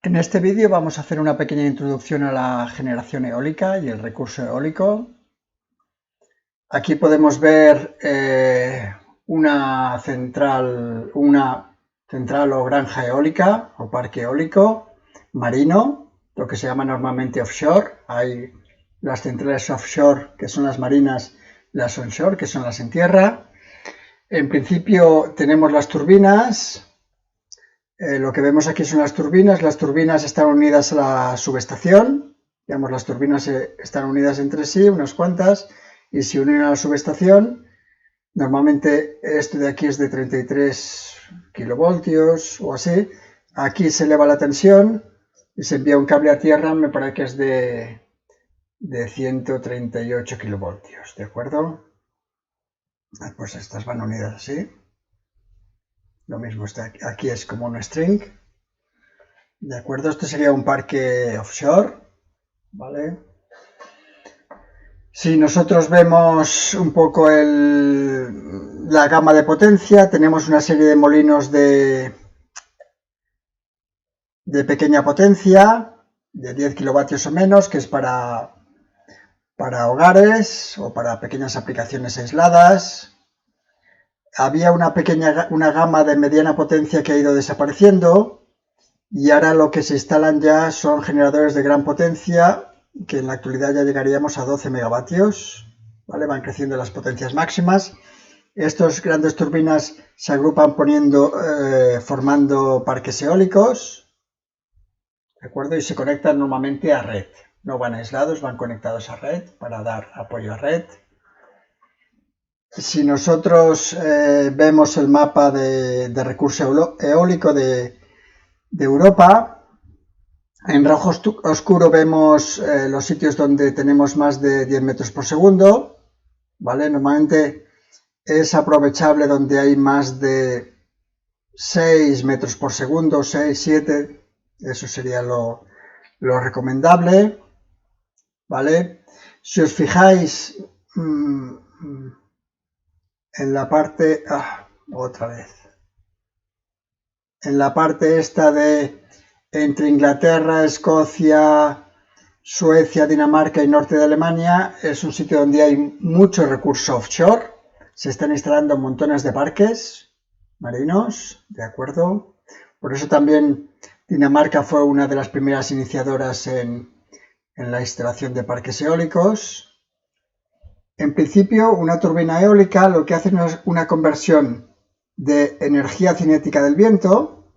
En este vídeo vamos a hacer una pequeña introducción a la generación eólica y el recurso eólico. Aquí podemos ver una central o granja eólica o parque eólico marino, lo que se llama normalmente offshore. Hay las centrales offshore, que son las marinas, las onshore, que son las en tierra. En principio tenemos las turbinas. Lo que vemos aquí son las turbinas están unidas a la subestación, digamos, las turbinas están unidas entre sí, unas cuantas, y se unen a la subestación. Normalmente esto de aquí es de 33 kilovoltios o así. Aquí se eleva la tensión y se envía un cable a tierra, me parece que es de 138 kilovoltios, ¿de acuerdo? Pues estas van unidas así. Lo mismo está aquí, es como un string. De acuerdo, esto sería un parque offshore, ¿vale? Si nosotros vemos un poco la gama de potencia, tenemos una serie de molinos de pequeña potencia, de 10 kilovatios o menos, que es para hogares o para pequeñas aplicaciones aisladas. Había una gama de mediana potencia que ha ido desapareciendo. Y ahora lo que se instalan ya son generadores de gran potencia, que en la actualidad ya llegaríamos a 12 megavatios, ¿vale? Van creciendo las potencias máximas. Estas grandes turbinas se agrupan formando parques eólicos, ¿de acuerdo? Y se conectan normalmente a red. No van aislados, van conectados a red para dar apoyo a red. Si nosotros vemos el mapa de recurso eólico de Europa, en rojo oscuro vemos los sitios donde tenemos más de 10 metros por segundo, ¿vale? Normalmente es aprovechable donde hay más de 6 metros por segundo, 6, 7, eso sería lo recomendable, ¿vale? Si os fijáis en la parte, en la parte esta de entre Inglaterra, Escocia, Suecia, Dinamarca y norte de Alemania, es un sitio donde hay mucho recurso offshore. Se están instalando montones de parques marinos, ¿de acuerdo? Por eso también Dinamarca fue una de las primeras iniciadoras en la instalación de parques eólicos. En principio, una turbina eólica lo que hace es una conversión de energía cinética del viento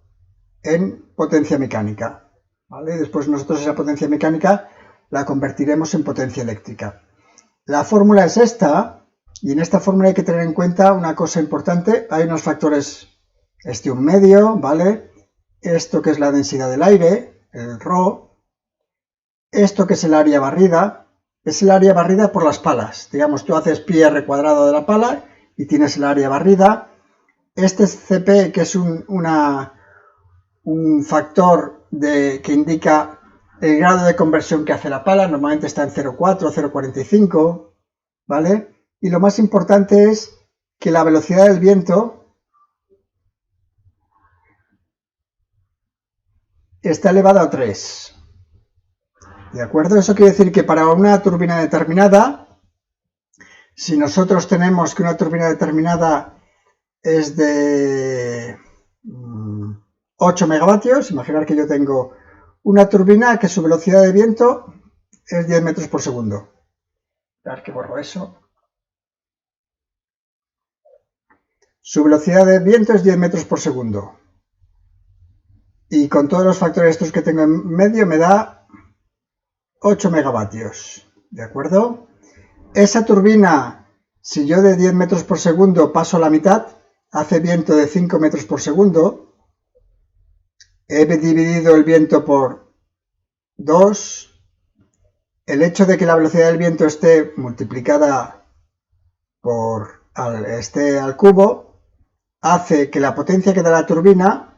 en potencia mecánica, ¿vale? Después nosotros esa potencia mecánica la convertiremos en potencia eléctrica. La fórmula es esta, y en esta fórmula hay que tener en cuenta una cosa importante. Hay unos factores, un medio, ¿vale? Esto que es la densidad del aire, el ρ, esto que es el área barrida, es el área barrida por las palas. Digamos, tú haces pi r cuadrado de la pala y tienes el área barrida. Este es Cp, que es un factor que indica el grado de conversión que hace la pala, normalmente está en 0,4, 0,45, ¿vale? Y lo más importante es que la velocidad del viento está elevada a 3, ¿de acuerdo? Eso quiere decir que para una turbina determinada, si nosotros tenemos que una turbina determinada es de 8 megavatios, imaginar que yo tengo una turbina que su velocidad de viento es 10 metros por segundo. A ver que borro eso. Su velocidad de viento es 10 metros por segundo. Y con todos los factores estos que tengo en medio me da 8 megavatios. ¿De acuerdo? Esa turbina, si yo de 10 metros por segundo paso a la mitad, hace viento de 5 metros por segundo. He dividido el viento por 2. El hecho de que la velocidad del viento esté multiplicada esté al cubo hace que la potencia que da la turbina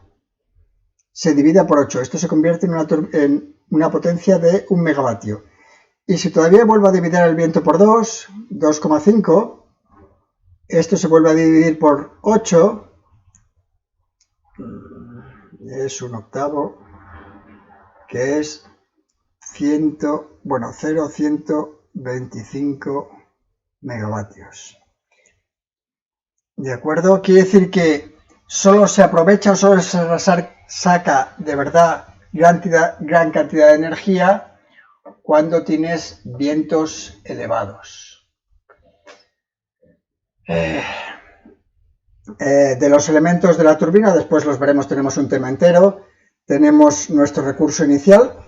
se divida por 8. Esto se convierte en una potencia de 1 megavatio. Y si todavía vuelvo a dividir el viento por 2, 2,5, esto se vuelve a dividir por 8, es un octavo. que es 0,125 megavatios. ¿De acuerdo? Quiere decir que solo se aprovecha o solo se saca de verdad gran cantidad de energía cuando tienes vientos elevados. De los elementos de la turbina, después los veremos, tenemos un tema entero. Tenemos nuestro recurso inicial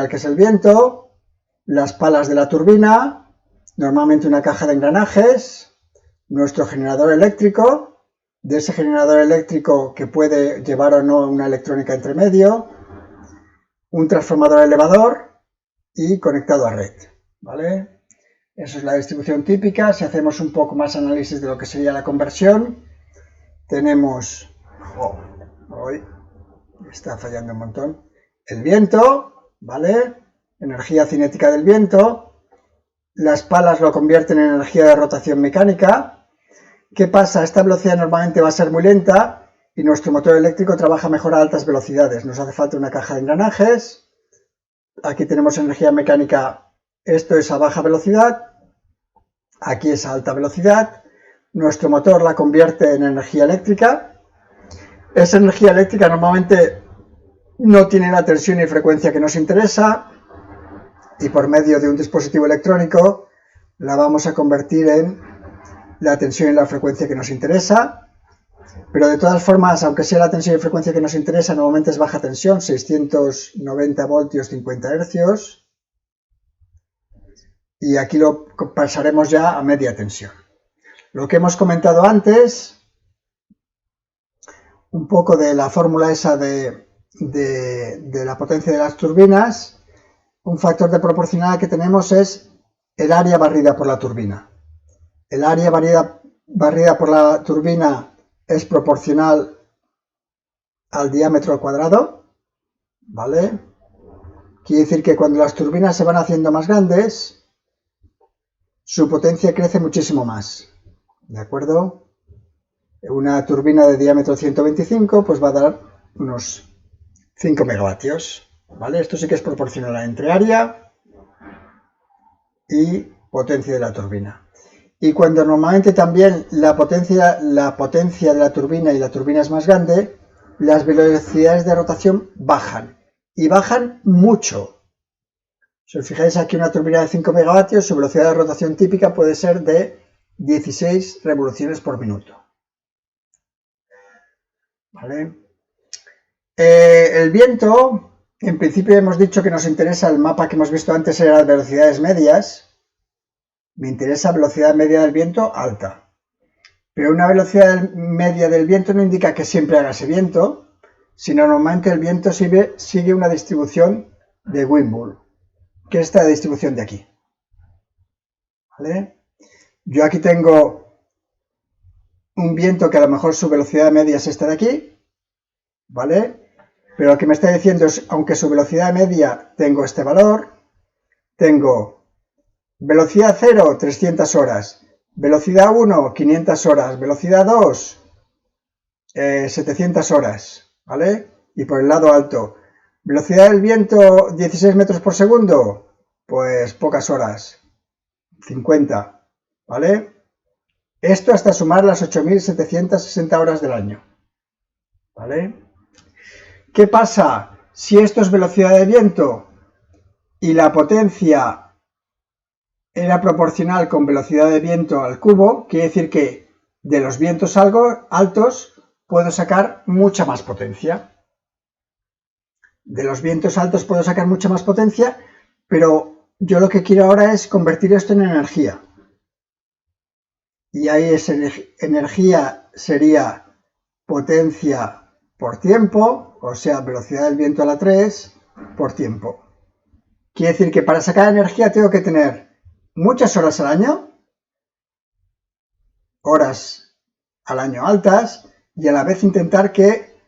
que es el viento, las palas de la turbina, normalmente una caja de engranajes, nuestro generador eléctrico, de ese generador eléctrico que puede llevar o no una electrónica entre medio, un transformador elevador y conectado a red, ¿vale? Eso es la distribución típica. Si hacemos un poco más análisis de lo que sería la conversión, tenemos, hoy está fallando un montón, el viento, ¿vale? Energía cinética del viento. Las palas lo convierten en energía de rotación mecánica. ¿Qué pasa? Esta velocidad normalmente va a ser muy lenta y nuestro motor eléctrico trabaja mejor a altas velocidades. Nos hace falta una caja de engranajes. Aquí tenemos energía mecánica. Esto es a baja velocidad. Aquí es a alta velocidad. Nuestro motor la convierte en energía eléctrica. Esa energía eléctrica normalmente no tiene la tensión y frecuencia que nos interesa y por medio de un dispositivo electrónico la vamos a convertir en la tensión y la frecuencia que nos interesa, pero de todas formas, aunque sea la tensión y frecuencia que nos interesa, normalmente es baja tensión, 690 voltios, 50 hercios, y aquí lo pasaremos ya a media tensión. Lo que hemos comentado antes, un poco de la fórmula esa de la potencia de las turbinas, un factor de proporcional que tenemos es el área barrida por la turbina. El área barrida por la turbina es proporcional al diámetro al cuadrado, ¿vale? Quiere decir que cuando las turbinas se van haciendo más grandes, su potencia crece muchísimo más, ¿de acuerdo? Una turbina de diámetro 125 pues va a dar unos 5 megavatios, ¿vale? Esto sí que es proporcional entre área y potencia de la turbina. Y cuando normalmente también la potencia de la turbina y la turbina es más grande, las velocidades de rotación bajan, y bajan mucho. Si os fijáis aquí una turbina de 5 megavatios, su velocidad de rotación típica puede ser de 16 revoluciones por minuto. ¿Vale? El viento, en principio hemos dicho que nos interesa, el mapa que hemos visto antes era las velocidades medias. Me interesa velocidad media del viento alta. Pero una velocidad media del viento no indica que siempre haga ese viento, sino normalmente el viento sigue una distribución de Wimbull, que es esta distribución de aquí. ¿Vale? Yo aquí tengo un viento que a lo mejor su velocidad media es esta de aquí, ¿vale? Pero lo que me está diciendo es, aunque su velocidad media tengo este valor, tengo velocidad 0, 300 horas, velocidad 1, 500 horas, velocidad 2, 700 horas, ¿vale? Y por el lado alto, velocidad del viento 16 metros por segundo, pues pocas horas, 50, ¿vale? Esto hasta sumar las 8.760 horas del año, ¿vale? ¿Qué pasa si esto es velocidad de viento y la potencia era proporcional con velocidad de viento al cubo? Quiere decir que de los vientos altos puedo sacar mucha más potencia. De los vientos altos puedo sacar mucha más potencia, pero yo lo que quiero ahora es convertir esto en energía. Y ahí esa energía sería potencia por tiempo, o sea, velocidad del viento a la 3 por tiempo. Quiere decir que para sacar energía tengo que tener muchas horas al año, horas al año altas, y a la vez intentar que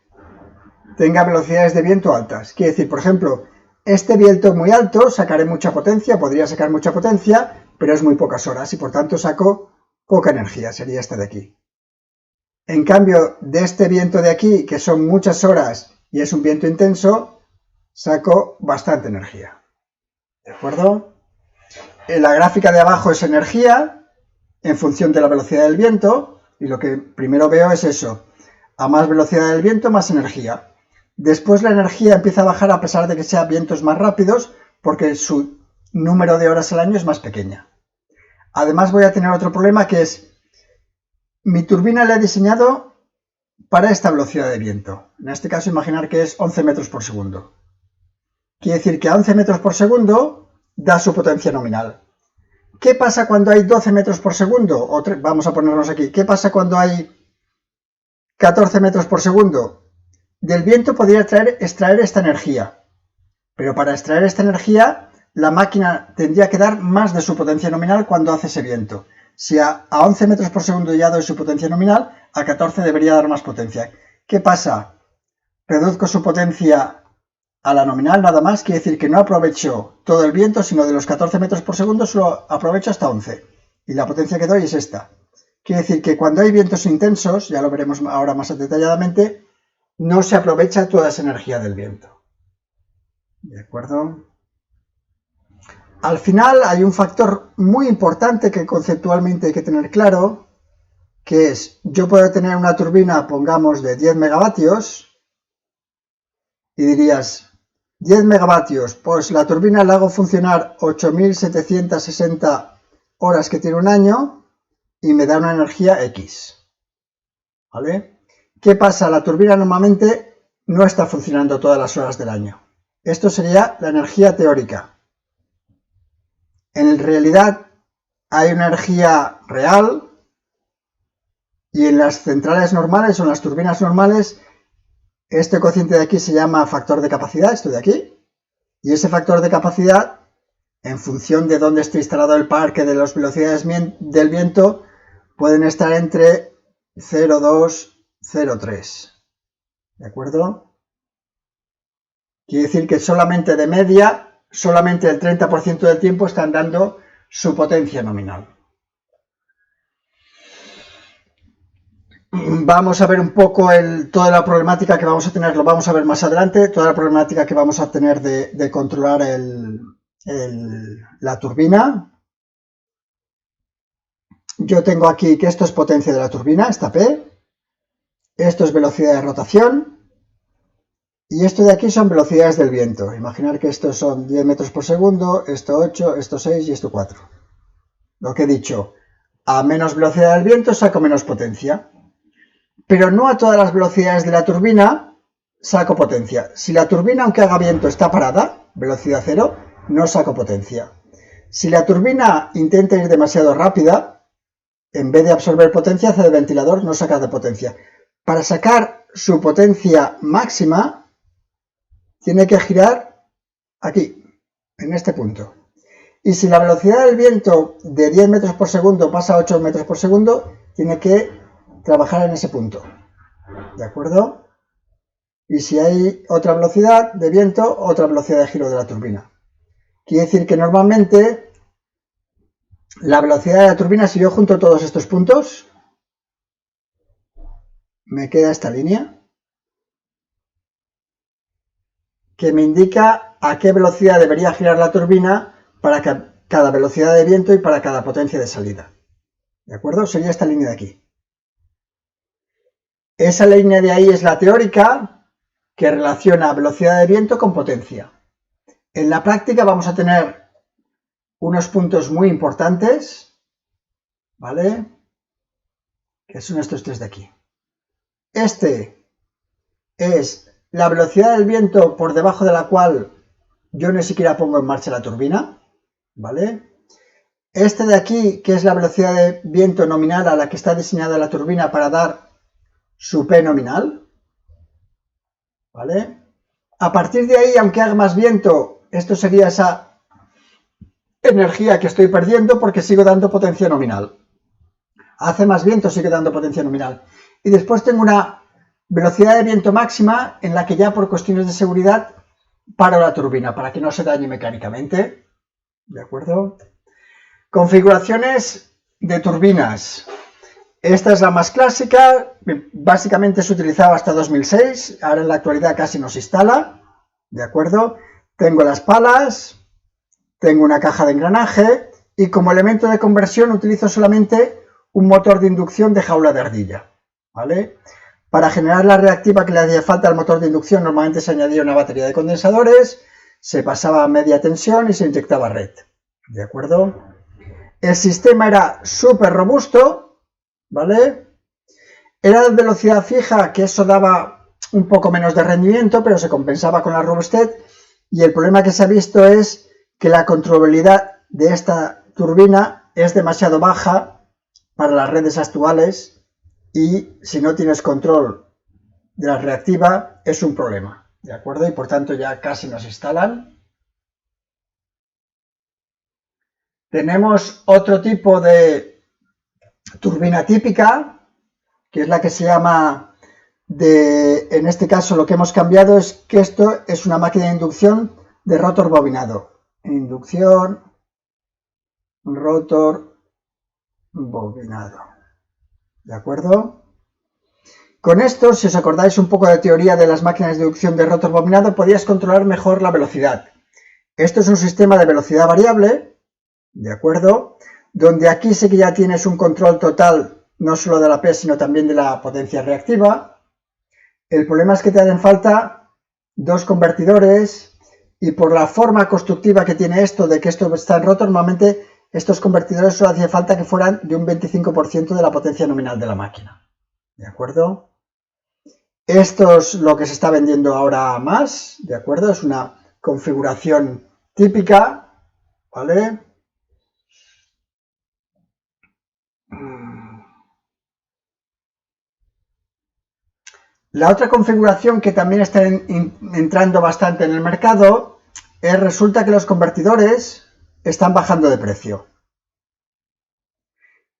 tenga velocidades de viento altas. Quiere decir, por ejemplo, este viento muy alto sacaré mucha potencia, podría sacar mucha potencia, pero es muy pocas horas y por tanto saco poca energía, sería esta de aquí. En cambio, de este viento de aquí, que son muchas horas y es un viento intenso, saco bastante energía. ¿De acuerdo? En la gráfica de abajo es energía en función de la velocidad del viento, y lo que primero veo es eso. A más velocidad del viento, más energía. Después la energía empieza a bajar a pesar de que sean vientos más rápidos, porque su número de horas al año es más pequeña. Además voy a tener otro problema, que es mi turbina la he diseñado para esta velocidad de viento. En este caso imaginar que es 11 metros por segundo. Quiere decir que a 11 metros por segundo da su potencia nominal. ¿Qué pasa cuando hay 12 metros por segundo? Vamos a ponernos aquí. ¿Qué pasa cuando hay 14 metros por segundo? Del viento podría extraer esta energía. Pero para extraer esta energía, la máquina tendría que dar más de su potencia nominal cuando hace ese viento. Si a 11 metros por segundo ya doy su potencia nominal, a 14 debería dar más potencia. ¿Qué pasa? Reduzco su potencia a la nominal nada más, quiere decir que no aprovecho todo el viento, sino de los 14 metros por segundo solo aprovecho hasta 11. Y la potencia que doy es esta. Quiere decir que cuando hay vientos intensos, ya lo veremos ahora más detalladamente, no se aprovecha toda esa energía del viento. ¿De acuerdo? Al final hay un factor muy importante que conceptualmente hay que tener claro, que es, yo puedo tener una turbina, pongamos, de 10 megavatios, y dirías, 10 megavatios, pues la turbina la hago funcionar 8.760 horas que tiene un año y me da una energía X. ¿Vale? ¿Qué pasa? La turbina normalmente no está funcionando todas las horas del año. Esto sería la energía teórica. En realidad hay una energía real y en las centrales normales o en las turbinas normales este cociente de aquí se llama factor de capacidad, esto de aquí, y ese factor de capacidad, en función de dónde esté instalado el parque de las velocidades del viento, pueden estar entre 0,2, 0,3. ¿De acuerdo? Quiere decir que solamente de media, solamente el 30% del tiempo están dando su potencia nominal. Vamos a ver un poco toda la problemática que vamos a tener, lo vamos a ver más adelante, toda la problemática que vamos a tener de controlar la turbina. Yo tengo aquí que esto es potencia de la turbina, esta P, esto es velocidad de rotación, y esto de aquí son velocidades del viento. Imaginar que estos son 10 metros por segundo, esto 8, esto 6 y esto 4. Lo que he dicho, a menos velocidad del viento saco menos potencia. Pero no a todas las velocidades de la turbina saco potencia. Si la turbina, aunque haga viento, está parada, velocidad 0, no saco potencia. Si la turbina intenta ir demasiado rápida, en vez de absorber potencia, hace de ventilador, no saca de potencia. Para sacar su potencia máxima, tiene que girar aquí, en este punto. Y si la velocidad del viento de 10 metros por segundo pasa a 8 metros por segundo, tiene que trabajar en ese punto. ¿De acuerdo? Y si hay otra velocidad de viento, otra velocidad de giro de la turbina. Quiere decir que normalmente la velocidad de la turbina, si yo junto todos estos puntos, me queda esta línea que me indica a qué velocidad debería girar la turbina para cada velocidad de viento y para cada potencia de salida. ¿De acuerdo? Sería esta línea de aquí. Esa línea de ahí es la teórica, que relaciona velocidad de viento con potencia. En la práctica vamos a tener unos puntos muy importantes, ¿vale? Que son estos tres de aquí. Este es la velocidad del viento por debajo de la cual yo ni siquiera pongo en marcha la turbina, ¿vale? Este de aquí, que es la velocidad de viento nominal a la que está diseñada la turbina para dar su P nominal, ¿vale? A partir de ahí, aunque haga más viento, esto sería esa energía que estoy perdiendo porque sigo dando potencia nominal. Hace más viento, sigue dando potencia nominal. Y después tengo una velocidad de viento máxima en la que ya por cuestiones de seguridad paro la turbina para que no se dañe mecánicamente. ¿De acuerdo? Configuraciones de turbinas. Esta es la más clásica, básicamente se utilizaba hasta 2006, ahora en la actualidad casi no se instala, ¿de acuerdo? Tengo las palas, tengo una caja de engranaje y como elemento de conversión utilizo solamente un motor de inducción de jaula de ardilla, ¿vale? Para generar la reactiva que le hacía falta al motor de inducción normalmente se añadía una batería de condensadores, se pasaba a media tensión y se inyectaba red, ¿de acuerdo? El sistema era súper robusto, ¿vale? Era de velocidad fija, que eso daba un poco menos de rendimiento, pero se compensaba con la robustez, y el problema que se ha visto es que la controlabilidad de esta turbina es demasiado baja para las redes actuales y si no tienes control de la reactiva es un problema, ¿de acuerdo? Y por tanto ya casi no se instalan. Tenemos otro tipo de turbina típica, que es la que se llama en este caso lo que hemos cambiado es que esto es una máquina de inducción de rotor bobinado. Inducción, rotor bobinado. ¿De acuerdo? Con esto, si os acordáis un poco de teoría de las máquinas de inducción de rotor bobinado, podías controlar mejor la velocidad. Esto es un sistema de velocidad variable, ¿de acuerdo? Donde aquí sí que ya tienes un control total no solo de la P, sino también de la potencia reactiva. El problema es que te hacen falta dos convertidores y por la forma constructiva que tiene esto, de que esto está en rotor, normalmente estos convertidores solo hacía falta que fueran de un 25% de la potencia nominal de la máquina. ¿De acuerdo? Esto es lo que se está vendiendo ahora más, ¿de acuerdo? Es una configuración típica, ¿vale? La otra configuración que también está entrando bastante en el mercado es resulta que los convertidores están bajando de precio.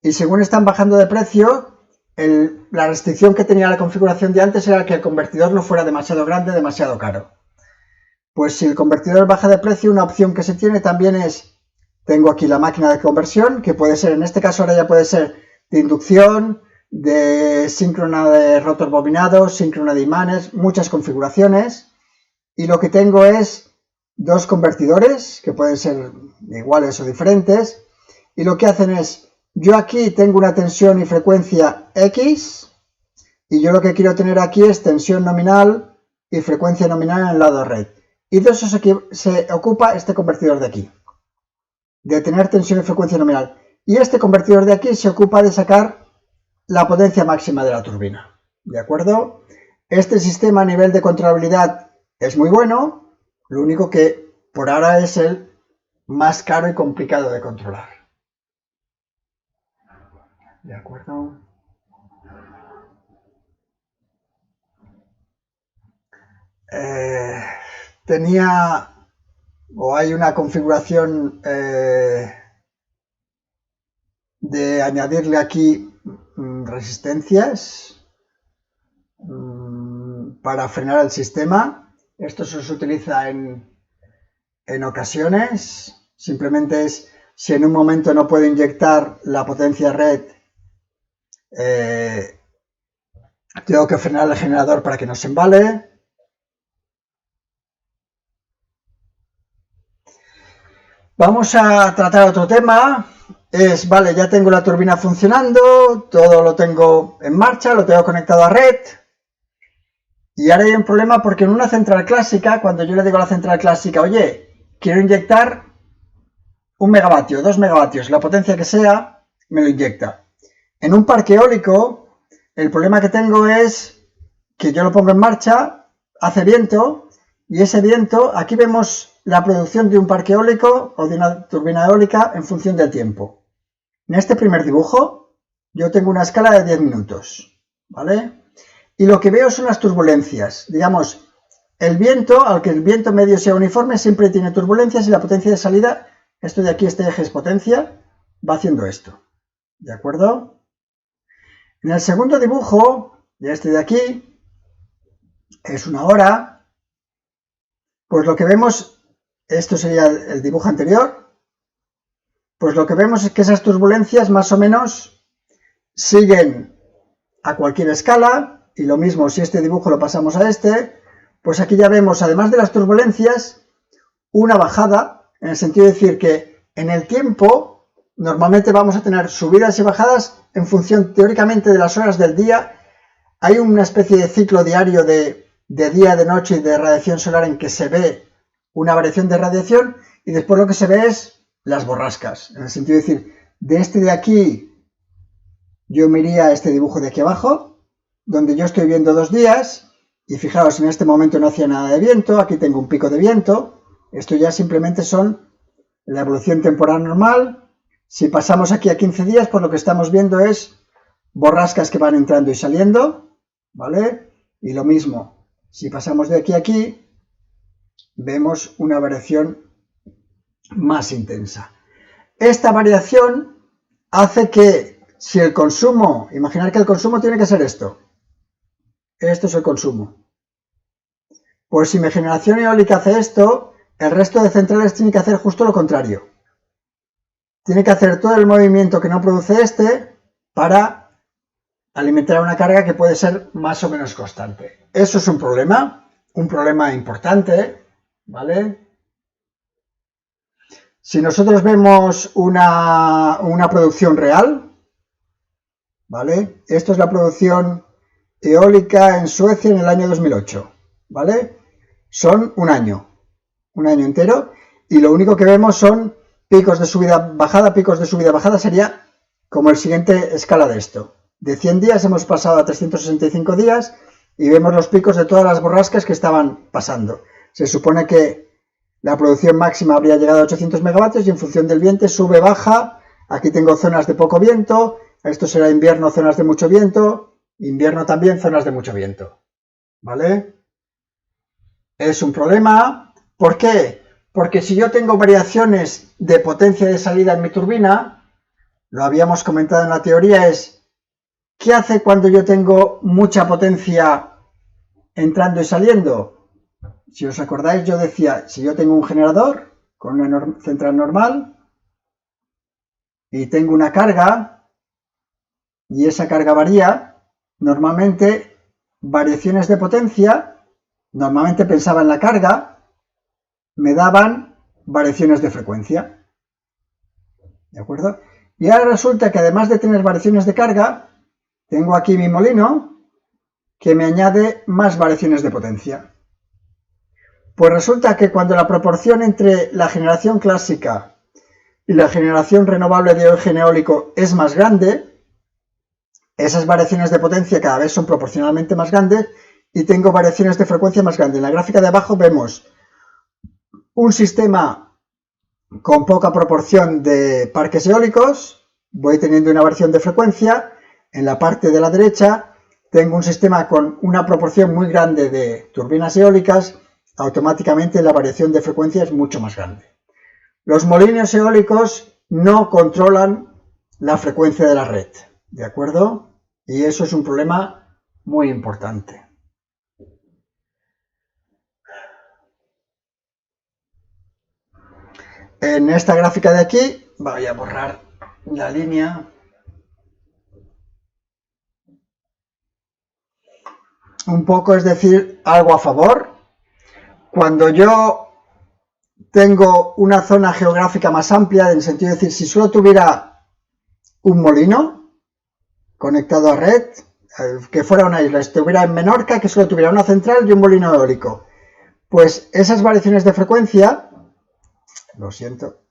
Y según están bajando de precio, la restricción que tenía la configuración de antes era que el convertidor no fuera demasiado grande, demasiado caro. Pues si el convertidor baja de precio, una opción que se tiene también es, tengo aquí la máquina de conversión, que puede ser, en este caso ahora ya puede ser de inducción, de síncrona de rotor bobinado, síncrona de imanes, muchas configuraciones. Y lo que tengo es dos convertidores, que pueden ser iguales o diferentes. Y lo que hacen es, yo aquí tengo una tensión y frecuencia X, y yo lo que quiero tener aquí es tensión nominal y frecuencia nominal en el lado red. Y de eso se ocupa este convertidor de aquí, de tener tensión y frecuencia nominal. Y este convertidor de aquí se ocupa de sacar la potencia máxima de la turbina. ¿De acuerdo? Este sistema a nivel de controlabilidad es muy bueno, lo único que por ahora es el más caro y complicado de controlar. ¿De acuerdo? Tenía o hay una configuración de añadirle aquí resistencias para frenar el sistema. Esto se utiliza en ocasiones. Simplemente es si en un momento no puedo inyectar la potencia red, tengo que frenar el generador para que no se embale. Vamos a tratar otro tema. Vale, ya tengo la turbina funcionando, todo lo tengo en marcha, lo tengo conectado a red. Y ahora hay un problema porque en una central clásica, cuando yo le digo a la central clásica, oye, quiero inyectar 1 megavatio, 2 megavatios, la potencia que sea, me lo inyecta. En un parque eólico, el problema que tengo es que yo lo pongo en marcha, hace viento, y ese viento, aquí vemos la producción de un parque eólico o de una turbina eólica en función del tiempo. En este primer dibujo, yo tengo una escala de 10 minutos, ¿vale? Y lo que veo son las turbulencias. Digamos, el viento, aunque el viento medio sea uniforme, siempre tiene turbulencias y la potencia de salida, esto de aquí, este eje es potencia, va haciendo esto. ¿De acuerdo? En el segundo dibujo, de este de aquí, es una hora, pues lo que vemos, esto sería el dibujo anterior, pues lo que vemos es que esas turbulencias más o menos siguen a cualquier escala, y lo mismo si este dibujo lo pasamos a este, pues aquí ya vemos, además de las turbulencias, una bajada, en el sentido de decir que en el tiempo normalmente vamos a tener subidas y bajadas en función teóricamente de las horas del día. Hay una especie de ciclo diario de día, de noche y de radiación solar en que se ve una variación de radiación y después lo que se ve es las borrascas, en el sentido de decir, de este de aquí yo me iría a este dibujo de aquí abajo, donde yo estoy viendo 2 días, y fijaos, en este momento no hacía nada de viento, aquí tengo un pico de viento, esto ya simplemente son la evolución temporal normal. Si pasamos aquí a 15 días, pues lo que estamos viendo es borrascas que van entrando y saliendo, ¿vale? Y lo mismo, si pasamos de aquí a aquí, vemos una variación más intensa. Esta variación hace que si el consumo, imaginar que el consumo tiene que ser esto es el consumo, pues si mi generación eólica hace esto, el resto de centrales tiene que hacer justo lo contrario, tiene que hacer todo el movimiento que no produce este para alimentar una carga que puede ser más o menos constante. Eso es un problema importante, ¿vale? Si nosotros vemos una producción real, ¿vale? Esto es la producción eólica en Suecia en el año 2008, ¿vale? Son un año entero, y lo único que vemos son picos de subida-bajada, picos de subida-bajada, sería como el siguiente escala de esto. De 100 días hemos pasado a 365 días y vemos los picos de todas las borrascas que estaban pasando. Se supone que la producción máxima habría llegado a 800 megavatios y en función del viento sube, baja. Aquí tengo zonas de poco viento, esto será invierno, zonas de mucho viento, invierno también, zonas de mucho viento, ¿vale? Es un problema. ¿Por qué? Porque si yo tengo variaciones de potencia de salida en mi turbina, lo habíamos comentado en la teoría, es ¿qué hace cuando yo tengo mucha potencia entrando y saliendo? Si os acordáis, yo decía, si yo tengo un generador con una central normal y tengo una carga y esa carga varía, normalmente variaciones de potencia, normalmente pensaba en la carga, me daban variaciones de frecuencia, ¿de acuerdo? Y ahora resulta que además de tener variaciones de carga, tengo aquí mi molino que me añade más variaciones de potencia. Pues resulta que cuando la proporción entre la generación clásica y la generación renovable de origen eólico es más grande, esas variaciones de potencia cada vez son proporcionalmente más grandes y tengo variaciones de frecuencia más grandes. En la gráfica de abajo vemos un sistema con poca proporción de parques eólicos, voy teniendo una variación de frecuencia. En la parte de la derecha tengo un sistema con una proporción muy grande de turbinas eólicas, automáticamente la variación de frecuencia es mucho más grande. Los molinos eólicos no controlan la frecuencia de la red, ¿de acuerdo? Y eso es un problema muy importante. En esta gráfica de aquí, voy a borrar la línea. Un poco, es decir, algo a favor. Cuando yo tengo una zona geográfica más amplia, en el sentido de decir, si solo tuviera un molino conectado a red, que fuera una isla, estuviera en Menorca, que solo tuviera una central y un molino eólico, pues esas variaciones de frecuencia, lo siento,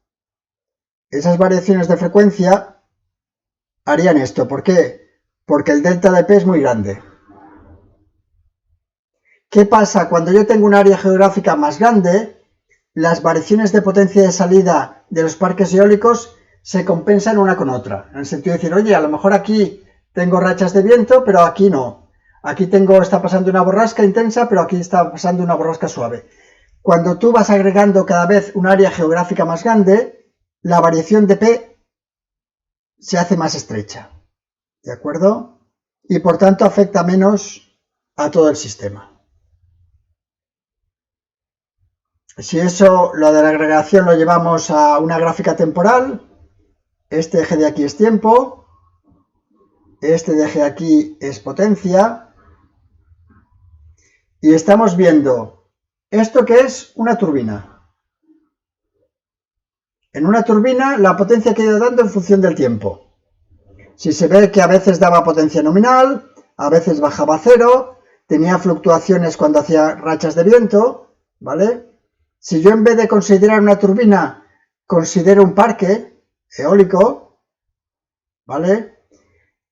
esas variaciones de frecuencia harían esto. ¿Por qué? Porque el delta de P es muy grande. ¿Qué pasa? Cuando yo tengo un área geográfica más grande, las variaciones de potencia de salida de los parques eólicos se compensan una con otra. En el sentido de decir, oye, a lo mejor aquí tengo rachas de viento, pero aquí no. Aquí está pasando una borrasca intensa, pero aquí está pasando una borrasca suave. Cuando tú vas agregando cada vez un área geográfica más grande, la variación de P se hace más estrecha, ¿de acuerdo? Y por tanto afecta menos a todo el sistema. Si eso, lo de la agregación lo llevamos a una gráfica temporal, este eje de aquí es tiempo, este de G aquí es potencia, y estamos viendo esto que es una turbina. En una turbina la potencia que ha ido dando en función del tiempo. Si se ve que a veces daba potencia nominal, a veces bajaba a cero, tenía fluctuaciones cuando hacía rachas de viento, ¿vale? Si yo en vez de considerar una turbina, considero un parque eólico, ¿vale?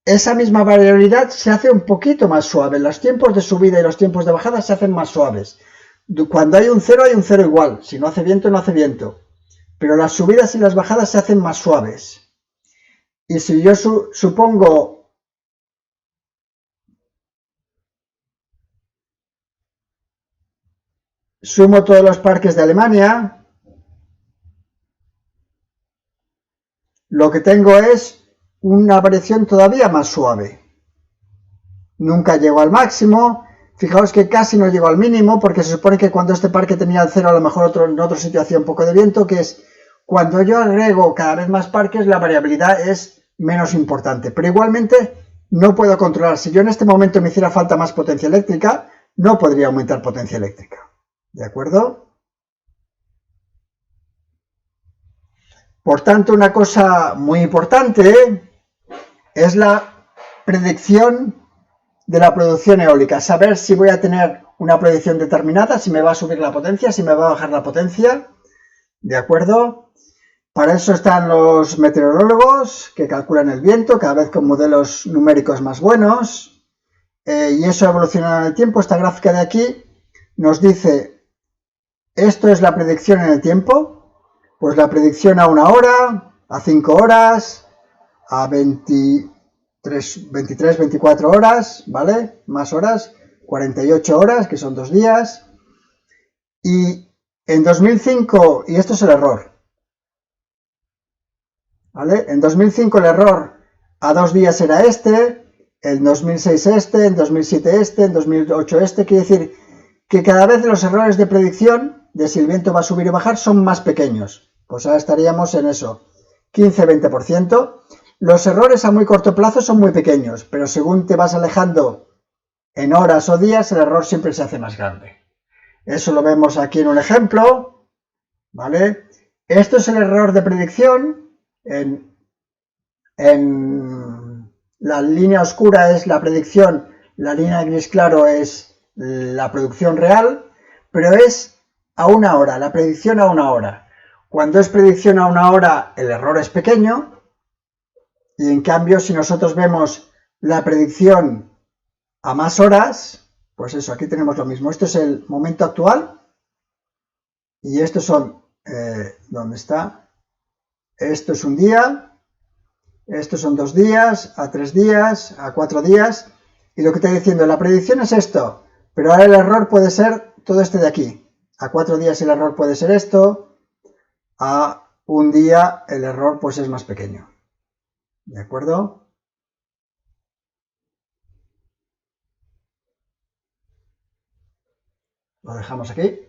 Esa misma variabilidad se hace un poquito más suave. Los tiempos de subida y los tiempos de bajada se hacen más suaves. Cuando hay un cero igual. Si no hace viento, no hace viento. Pero las subidas y las bajadas se hacen más suaves. Y si yo supongo sumo todos los parques de Alemania, lo que tengo es una variación todavía más suave. Nunca llego al máximo, fijaos que casi no llego al mínimo, porque se supone que cuando este parque tenía el cero, a lo mejor en otro sitio hacía un poco de viento, que es cuando yo agrego cada vez más parques, la variabilidad es menos importante. Pero igualmente no puedo controlar. Si yo en este momento me hiciera falta más potencia eléctrica, no podría aumentar potencia eléctrica. ¿De acuerdo? Por tanto, una cosa muy importante es la predicción de la producción eólica. Saber si voy a tener una predicción determinada, si me va a subir la potencia, si me va a bajar la potencia. ¿De acuerdo? Para eso están los meteorólogos que calculan el viento, cada vez con modelos numéricos más buenos. Y eso ha evolucionado en el tiempo. Esta gráfica de aquí nos dice, esto es la predicción en el tiempo. Pues la predicción a 1 hora, a 5 horas, a 23, 24 horas, ¿vale? Más horas, 48 horas, que son 2 días. Y en 2005, y esto es el error, ¿vale? En 2005 el error a 2 días era este, en 2006 este, en 2007 este, en 2008 este, quiere decir que cada vez los errores de predicción de si el viento va a subir y bajar son más pequeños. Pues ahora estaríamos en eso, 15-20%. Los errores a muy corto plazo son muy pequeños, pero según te vas alejando en horas o días, el error siempre se hace más grande. Eso lo vemos aquí en un ejemplo, ¿vale? Esto es el error de predicción. En la línea oscura es la predicción, la línea gris claro es la producción real, pero es a 1 hora, la predicción a 1 hora. Cuando es predicción a 1 hora, el error es pequeño, y en cambio, si nosotros vemos la predicción a más horas, pues eso, aquí tenemos lo mismo. Esto es el momento actual, y estos son, ¿dónde está? Esto es un día, estos son 2 días, a 3 días, a 4 días, y lo que estoy diciendo, la predicción es esto, pero ahora el error puede ser todo este de aquí. A 4 días el error puede ser esto, a un día el error pues es más pequeño. ¿De acuerdo? Lo dejamos aquí.